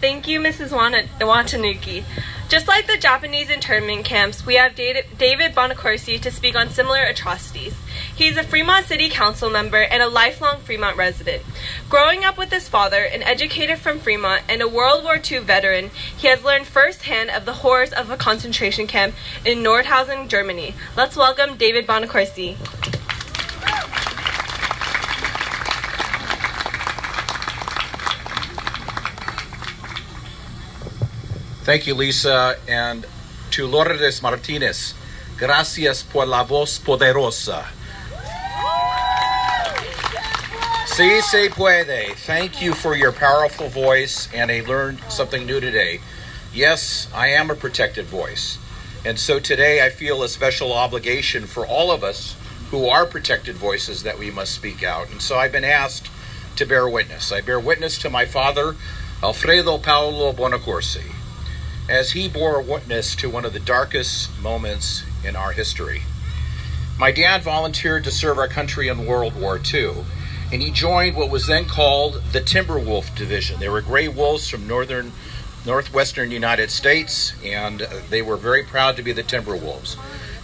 Thank you, Mrs. Watanuki. Just like the Japanese internment camps, we have David Bonaccorsi to speak on similar atrocities. He is a Fremont City Council member and a lifelong Fremont resident. Growing up with his father, an educator from Fremont and a World War II veteran, he has learned firsthand of the horrors of a concentration camp in Nordhausen, Germany. Let's welcome David Bonaccorsi. Thank you, Lisa, and to Lourdes Martinez, gracias por la voz poderosa. Sí se puede. Thank you for your powerful voice, and I learned something new today. Yes, I am a protected voice, and so today I feel a special obligation for all of us who are protected voices that we must speak out, and so I've been asked to bear witness. I bear witness to my father, Alfredo Paulo Bonaccorsi, as he bore witness to one of the darkest moments in our history. My dad volunteered to serve our country in World War II, and he joined what was then called the Timberwolf Division. They were gray wolves from northwestern United States, and they were very proud to be the Timberwolves.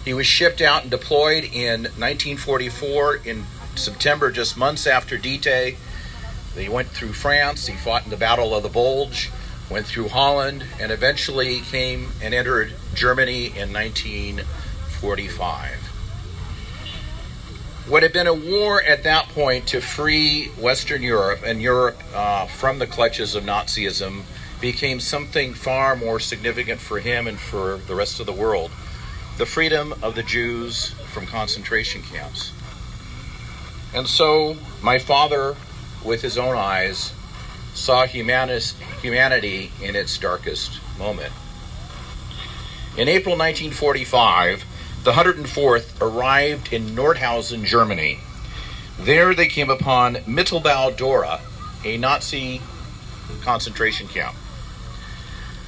He was shipped out and deployed in 1944 in September, just months after D-Day. He went through France, he fought in the Battle of the Bulge, went through Holland, and eventually came and entered Germany in 1945. What had been a war at that point to free Western Europe and Europe from the clutches of Nazism became something far more significant for him and for the rest of the world: the freedom of the Jews from concentration camps. And so my father, with his own eyes, saw humanity in its darkest moment. In April 1945, the 104th arrived in Nordhausen, Germany. There they came upon Mittelbau-Dora, a Nazi concentration camp.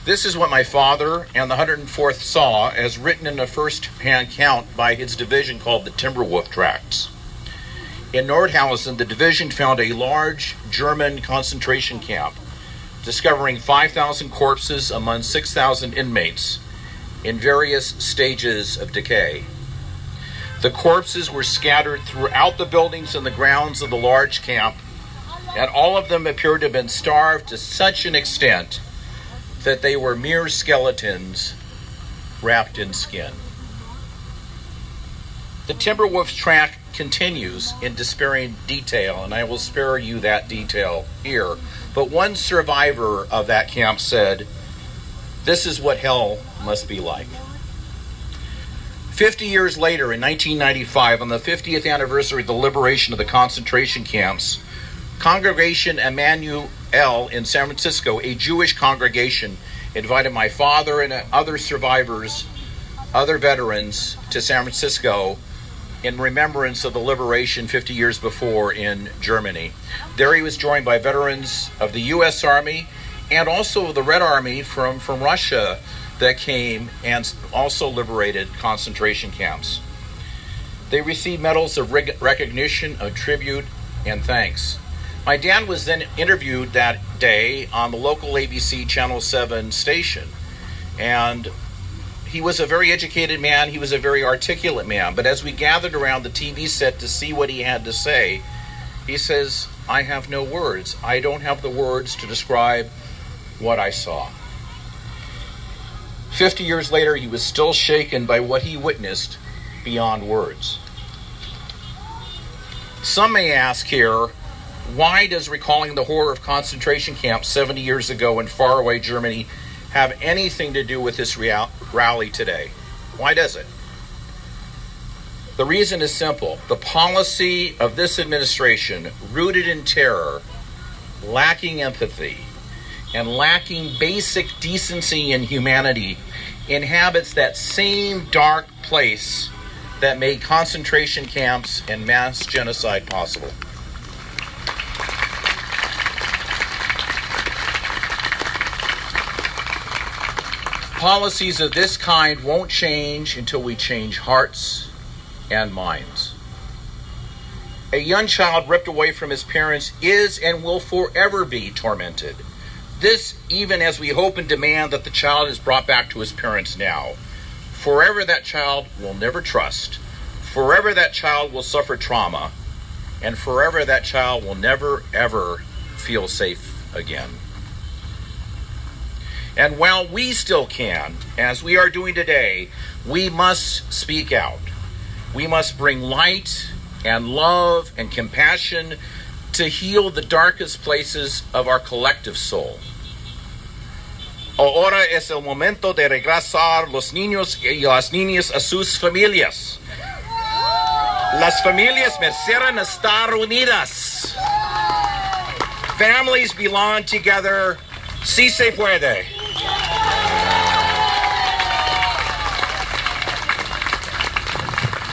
This is what my father and the 104th saw, as written in a first-hand count by his division called the Timberwolf Tracts. In Nordhausen, the division found a large German concentration camp, discovering 5,000 corpses among 6,000 inmates in various stages of decay. The corpses were scattered throughout the buildings and the grounds of the large camp, and all of them appeared to have been starved to such an extent that they were mere skeletons wrapped in skin. The Timberwolf tract continues in despairing detail, and I will spare you that detail here. But one survivor of that camp said, "This is what hell must be like." 50 years later, in 1995, on the 50th anniversary of the liberation of the concentration camps, Congregation Emmanuel in San Francisco, a Jewish congregation, invited my father and other survivors, other veterans, to San Francisco in remembrance of the liberation 50 years before in Germany. There he was joined by veterans of the U.S. Army and also the Red Army from Russia that came and also liberated concentration camps. They received medals of recognition, of tribute, and thanks. My dad was then interviewed that day on the local ABC Channel 7 station, and he was a very educated man, he was a very articulate man, but as we gathered around the TV set to see what he had to say, he says, "I have no words. I don't have the words to describe what I saw." 50 years later, he was still shaken by what he witnessed beyond words. Some may ask here, why does recalling the horror of concentration camps 70 years ago in faraway Germany have anything to do with this rally today? Why does it? The reason is simple. The policy of this administration, rooted in terror, lacking empathy, and lacking basic decency and humanity, inhabits that same dark place that made concentration camps and mass genocide possible. Policies of this kind won't change until we change hearts and minds. A young child ripped away from his parents is and will forever be tormented. This even as we hope and demand that the child is brought back to his parents now. Forever that child will never trust. Forever that child will suffer trauma. And forever that child will never, ever feel safe again. And while we still can, as we are doing today, we must speak out. We must bring light and love and compassion to heal the darkest places of our collective soul. Ahora es el momento de regresar los niños y las niñas a sus familias. Las familias merecen estar unidas. Families belong together. Si se puede.